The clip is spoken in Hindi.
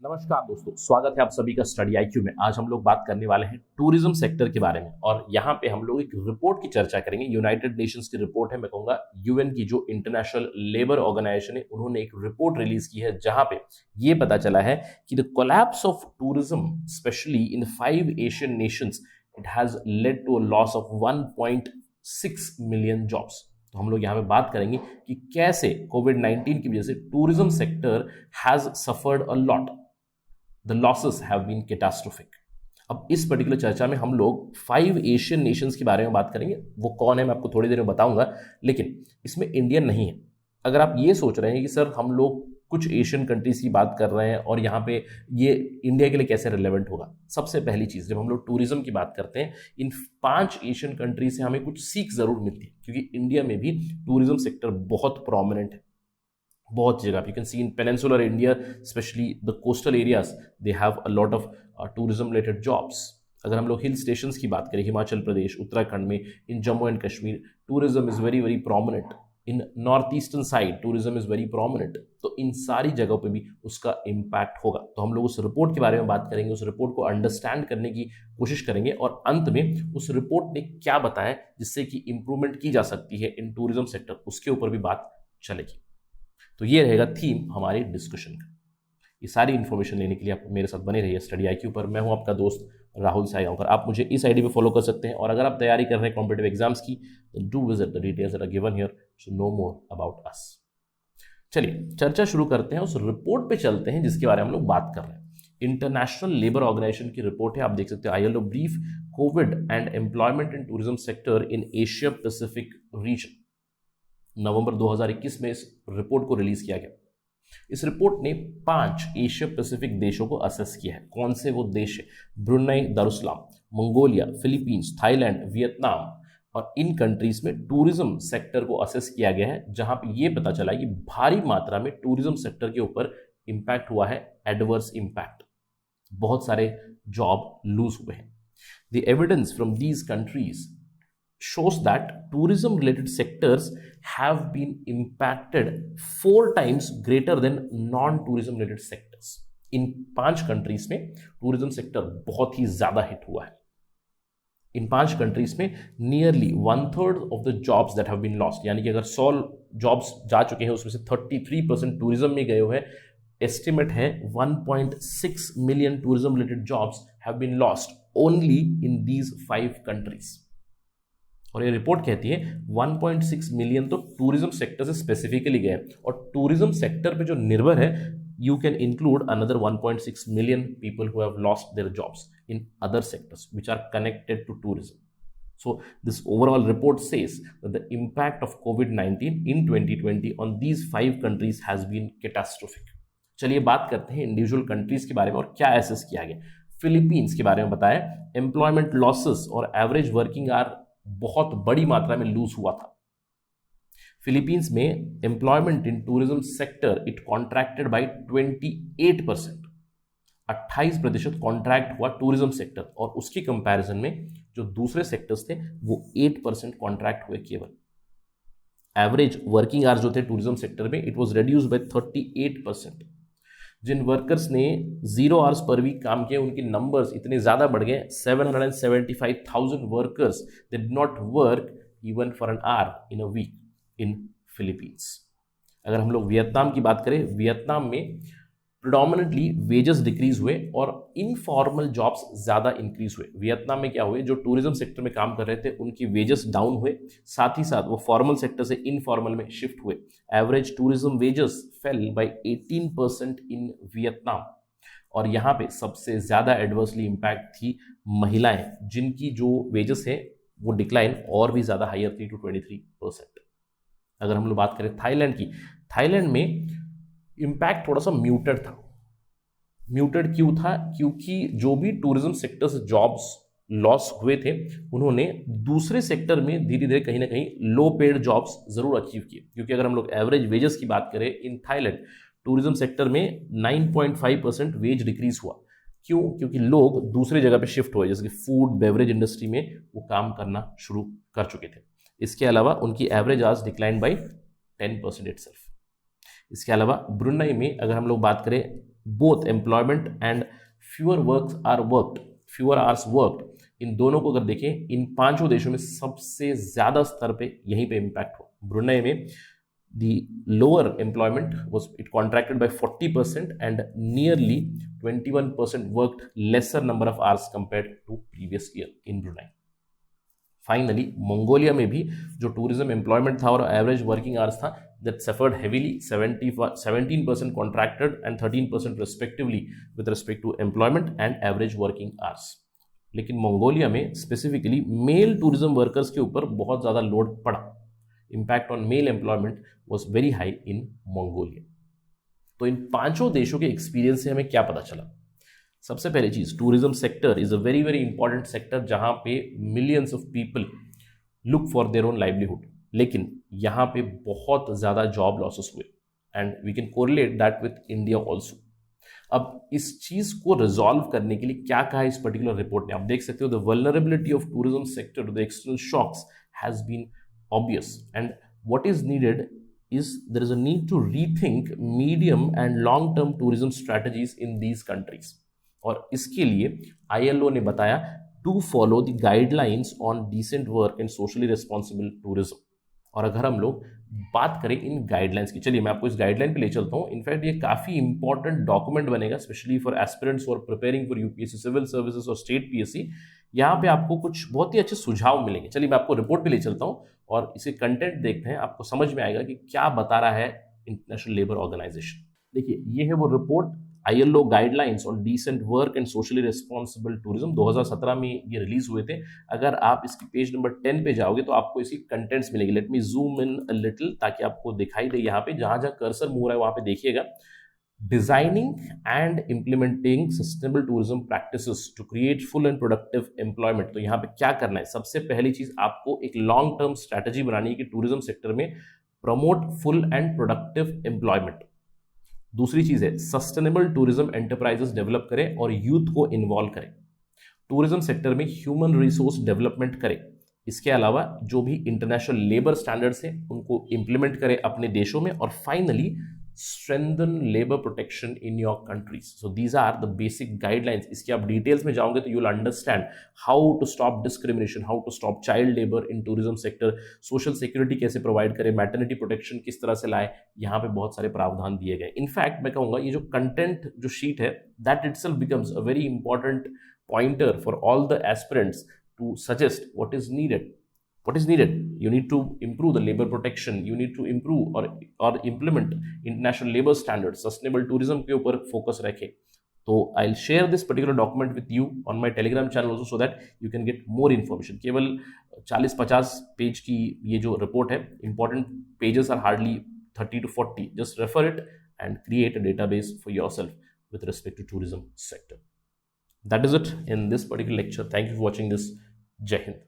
नमस्कार दोस्तों, स्वागत है आप सभी का स्टडी आईक्यू में। आज हम लोग बात करने वाले हैं टूरिज्म सेक्टर के बारे में और यहाँ पे हम लोग एक रिपोर्ट की चर्चा करेंगे। यूनाइटेड नेशंस की रिपोर्ट है, मैं कहूँगा यूएन की जो इंटरनेशनल लेबर ऑर्गेनाइजेशन है, उन्होंने एक रिपोर्ट रिलीज की है जहाँ पे ये पता चला है कि the collapse of tourism specially in 5 Asian nations it has led to a loss of 1.6 million jobs. तो हम लोग यहाँ पे बात करेंगे कि कैसे कोविड-19 की वजह से tourism sector has suffered a lot, the losses have been catastrophic. अब इस पर्टिकुलर चर्चा में हम लोग 5 एशियन नेशंस के बारे में बात करेंगे। वो कौन है मैं आपको थोड़ी देर में बताऊंगा, लेकिन इसमें इंडियन नहीं है। अगर आप ये सोच रहे हैं कि सर हम लोग कुछ एशियन कंट्रीज की बात कर रहे हैं और यहाँ पे ये इंडिया के लिए कैसे रिलेवेंट होगा, सबसे पहली चीज़ जब हम लोग टूरिज्म की बात करते हैं, इन 5 एशियन कंट्रीज से हमें कुछ सीख ज़रूर मिलती है, क्योंकि इंडिया में भी टूरिज्म सेक्टर बहुत प्रोमिनेंट है। बहुत जगह you can see in peninsular India, specially the coastal areas, they have a lot of tourism related jobs. अगर हम लोग हिल स्टेशंस की बात करें, हिमाचल प्रदेश, उत्तराखंड में, in Jammu and Kashmir tourism is very very prominent. In north eastern side tourism is very prominent. तो इन सारी जगहों पे भी उसका इम्पैक्ट होगा। तो हम लोग उस रिपोर्ट के बारे में बात करेंगे, उस रिपोर्ट को अंडरस्टैंड करने की कोशिश करेंगे और अंत में उस रिपोर्ट ने क्या बताया जिससे कि इंप्रूवमेंट की जा सकती है इन टूरिज्म सेक्टर, उसके ऊपर भी बात चलेगी। तो ये रहेगा थीम हमारे डिस्कशन का। ये सारी इन्फॉर्मेशन लेने के लिए आप मेरे साथ बने रहिए स्टडी आईक्यू पर। मैं हूं आपका दोस्त राहुल साईगांवकर। आप मुझे इस आईडी पे फॉलो कर सकते हैं और अगर आप तैयारी कर रहे हैं कॉम्पिटिटिव एग्जाम्स की, तो do visit the details that are given here to know more about us. चलिए चर्चा शुरू करते हैं, उस रिपोर्ट पे चलते हैं जिसके बारे में हम लोग बात कर रहे हैं। इंटरनेशनल लेबर ऑर्गेनाइजेशन की रिपोर्ट है, आप देख सकते हैं, ILO brief Covid and employment in tourism sector in Asia Pacific region. नवंबर 2021 में इस रिपोर्ट को रिलीज किया गया। इस रिपोर्ट ने 5 एशिया पैसिफिक देशों को असेस किया है। कौन से वो देश है? Brunei Darussalam, Mongolia, Philippines, Thailand, Vietnam. और इन कंट्रीज में टूरिज्म सेक्टर को असेस किया गया है, जहां पे ये पता चला कि भारी मात्रा में टूरिज्म सेक्टर के ऊपर इंपैक्ट हुआ है, एडवर्स इंपैक्ट। बहुत सारे जॉब लूज हुए हैं। The evidence from these countries shows that tourism related sectors have been impacted 4 times greater than non-tourism related sectors। इन 5 कंट्रीज में टूरिज्म सेक्टर बहुत ही ज्यादा हिट हुआ है। इन 5 कंट्रीज में nearly 1/3 of the jobs that have been lost, यानी कि अगर 100 जॉब्स जा चुके हैं उसमें से 33% टूरिज्म में गए हुए हैं। एस्टिमेट है 1.6 million tourism related jobs have been lost only in these 5 countries. और ये रिपोर्ट कहती है 1.6 मिलियन तो टूरिज्म सेक्टर से स्पेसिफिकली गए, और टूरिज्म सेक्टर पे जो निर्भर है, you can include another 1.6 million people who have lost their jobs in other sectors which are connected to tourism. So this overall report says that the impact of COVID-19 in 2020 on these 5 countries has been catastrophic। चलिए बात करते हैं इंडिविजुअल कंट्रीज के बारे में और क्या एसेस किया गया। फिलीपींस के बारे में बताया, एम्प्लॉयमेंट लॉसेस और एवरेज वर्किंग आवर बहुत बड़ी मात्रा में लूज हुआ था। फिलीपींस में employment in tourism sector it contracted by 28%। 28% contract हुआ टूरिज्म सेक्टर, और उसकी कंपैरिजन में जो दूसरे सेक्टर्स थे वो 8% कॉन्ट्रैक्ट हुए केवल। एवरेज वर्किंग आवर्स जो थे टूरिज्म सेक्टर में, इट वाज रिड्यूस्ड बाय 38%। जिन वर्कर्स ने 0 आवर्स पर वीक काम किए, उनके नंबर्स इतने ज़्यादा बढ़ गए, 775,000 workers they did not work even for an hour in a week in Philippines. अगर हम लोग वियतनाम की बात करें, वियतनाम में प्रिडोमिनेंटली वेजेस डिक्रीज हुए और इनफॉर्मल जॉब्स ज़्यादा इंक्रीज हुए। वियतनाम में क्या हुए, जो टूरिज्म सेक्टर में काम कर रहे थे उनकी वेजेस डाउन हुए, साथ ही साथ वो फॉर्मल सेक्टर से इनफॉर्मल में शिफ्ट हुए। Average tourism wages fell by 18% in Vietnam. और यहाँ पे सबसे ज़्यादा एडवर्सली इम्पैक्ट थी महिलाएं, जिनकी जो वेजेस है वो डिक्लाइन और भी ज़्यादा हायर थी, टू 23%। अगर हम लोग बात करें थाईलैंड की, थाईलैंड में इम्पैक्ट थोड़ा सा म्यूटेड था। म्यूटेड क्यों था? क्योंकि जो भी टूरिज्म सेक्टर से जॉब्स लॉस हुए थे, उन्होंने दूसरे सेक्टर में धीरे धीरे कहीं ना कहीं लो पेड जॉब्स जरूर अचीव किए। क्योंकि अगर हम लोग एवरेज वेजेस की बात करें इन थाईलैंड, टूरिज्म सेक्टर में 9.5% वेज डिक्रीज हुआ। क्यों? क्योंकि लोग दूसरे जगह पे शिफ्ट हुए, जैसे कि फूड बेवरेज इंडस्ट्री में वो काम करना शुरू कर चुके थे। इसके अलावा उनकी average hours decline by 10% itself. इसके अलावा ब्रुनई में अगर हम लोग बात करें, both employment and fewer hours worked, इन दोनों को अगर देखें, इन पांचों देशों में सबसे ज्यादा स्तर पे यहीं पे इंपैक्ट हुआ। ब्रुनेई में the lower employment was it contracted by 40% and nearly 21% worked lesser number of hours compared to previous year in Brunei. Finally Mongolia में भी जो टूरिज्म एम्प्लॉयमेंट था और एवरेज वर्किंग आवर्स था, that suffered heavily, 17% contracted and 13% respectively with respect to employment and average working hours. लेकिन मंगोलिया में स्पेसिफिकली मेल टूरिज्म वर्कर्स के ऊपर बहुत ज़्यादा लोड पड़ा। Impact on male employment was very high in Mongolia. तो इन पांचों देशों के एक्सपीरियंस से हमें क्या पता चला? सबसे पहली चीज, tourism sector is a very very important sector जहां पे millions of people look for their own livelihood, लेकिन यहां पे बहुत ज्यादा जॉब लॉसेस हुए and we can correlate that with India also. अब इस चीज को रिजॉल्व करने के लिए क्या कहा इस पर्टिकुलर रिपोर्ट ने, आप देख सकते हो, the vulnerability of tourism sector to the external shocks has been obvious and what is needed is there is a need to rethink medium and long term tourism strategies in these countries। और इसके लिए ILO ने बताया to follow the guidelines on decent work and socially responsible tourism। और अगर हम लोग बात करें इन गाइडलाइंस की, चलिए मैं आपको इस गाइडलाइन पे ले चलता हूँ। इनफैक्ट ये काफी इंपॉर्टेंट डॉक्यूमेंट बनेगा specially for aspirants for preparing for UPSC civil services और स्टेट पीएससी। यहाँ पे आपको कुछ बहुत ही अच्छे सुझाव मिलेंगे। चलिए मैं आपको रिपोर्ट पे ले चलता हूँ और इसे कंटेंट देखते हैं, आपको समझ में आएगा कि क्या बता रहा है इंटरनेशनल लेबर ऑर्गेनाइजेशन। देखिए ये है वो report, ILO guidelines on decent work and socially responsible tourism, 2017 में ये रिलीज हुए थे। अगर आप इसकी पेज नंबर 10 पे जाओगे तो आपको इसकी कंटेंट्स मिलेगी। Let me zoom in a little ताकि आपको दिखाई दे। यहाँ पे जहां जहां कर्सर मूव रहा है वहां पे देखिएगा, designing and implementing sustainable tourism practices to create full and productive employment. तो यहाँ पे क्या करना है, सबसे पहली चीज आपको एक लॉन्ग टर्म स्ट्रैटेजी बनानी है कि टूरिज्म सेक्टर में promote full and productive employment. दूसरी चीज है सस्टेनेबल टूरिज्म एंटरप्राइजेस डेवलप करें और यूथ को इन्वॉल्व करें। टूरिज्म सेक्टर में ह्यूमन रिसोर्स डेवलपमेंट करें। इसके अलावा जो भी इंटरनेशनल लेबर स्टैंडर्ड्स हैं उनको इंप्लीमेंट करें अपने देशों में। और finally strengthen labor protection in your countries. So these are the basic guidelines. इसके आप डिटेल्स में जाओगे तो you'll understand how to stop discrimination, how to stop child labor in tourism sector, social security कैसे प्रोवाइड करें, maternity protection किस तरह से लाए, यहाँ पे बहुत सारे प्रावधान दिए गए। इनफैक्ट मैं कहूँगा ये जो कंटेंट जो शीट है that itself becomes a very important pointer for all the aspirants to suggest what is needed. What is needed? You need to improve the labor protection. You need to improve or implement international labor standards. Sustainable tourism के ऊपर focus रखें। तो I'll share this particular document with you on my Telegram channel also so that you can get more information. केवल 40-50 पेज की ये जो रिपोर्ट है, important pages are hardly 30 to 40. Just refer it and create a database for yourself with respect to tourism sector. That is it in this particular lecture. Thank you for watching this. Jai Hind.